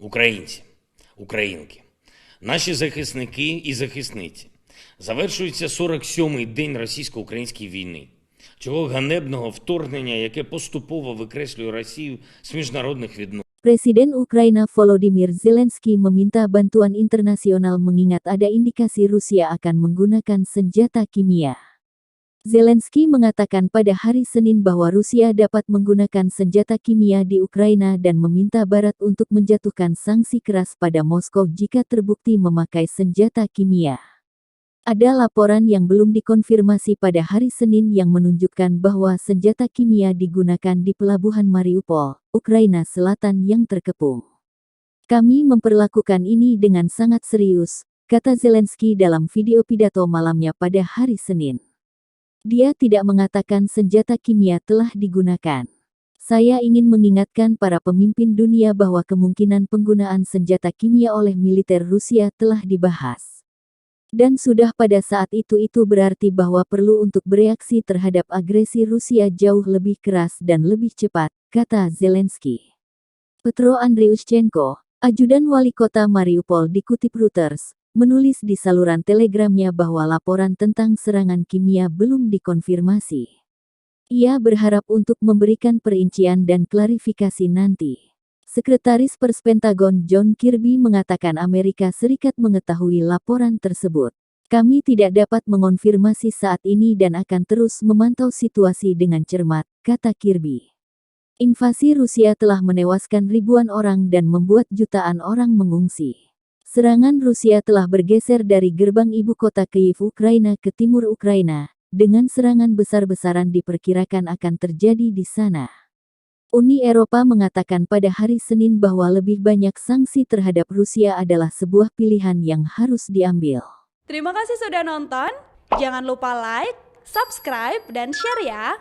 Українці, українки, наші захисники і захисниці, завершується 47-й день російсько-української війни, цього ганебного вторгнення, яке поступово викреслює Росію з міжнародних відносин. Presiden Ukraina Volodymyr Zelensky meminta bantuan internasional mengingat ada indikasi Rusia akan menggunakan senjata kimia. Zelensky mengatakan pada hari Senin bahwa Rusia dapat menggunakan senjata kimia di Ukraina dan meminta Barat untuk menjatuhkan sanksi keras pada Moskow jika terbukti memakai senjata kimia. Ada laporan yang belum dikonfirmasi pada hari Senin yang menunjukkan bahwa senjata kimia digunakan di pelabuhan Mariupol, Ukraina Selatan yang terkepung. Kami memperlakukan ini dengan sangat serius, kata Zelensky dalam video pidato malamnya pada hari Senin. Dia tidak mengatakan senjata kimia telah digunakan. Saya ingin mengingatkan para pemimpin dunia bahwa kemungkinan penggunaan senjata kimia oleh militer Rusia telah dibahas. Dan sudah pada saat itu berarti bahwa perlu untuk bereaksi terhadap agresi Rusia jauh lebih keras dan lebih cepat, kata Zelensky. Petro Andriushchenko, ajudan wali kota Mariupol dikutip Reuters, menulis di saluran telegramnya bahwa laporan tentang serangan kimia belum dikonfirmasi. Ia berharap untuk memberikan perincian dan klarifikasi nanti. Sekretaris Pers Pentagon John Kirby mengatakan Amerika Serikat mengetahui laporan tersebut. Kami tidak dapat mengonfirmasi saat ini dan akan terus memantau situasi dengan cermat, kata Kirby. Invasi Rusia telah menewaskan ribuan orang dan membuat jutaan orang mengungsi. Serangan Rusia telah bergeser dari gerbang ibu kota Kyiv Ukraina ke timur Ukraina, dengan serangan besar-besaran diperkirakan akan terjadi di sana. Uni Eropa mengatakan pada hari Senin bahwa lebih banyak sanksi terhadap Rusia adalah sebuah pilihan yang harus diambil. Terima kasih sudah nonton. Jangan lupa like, subscribe, dan share ya.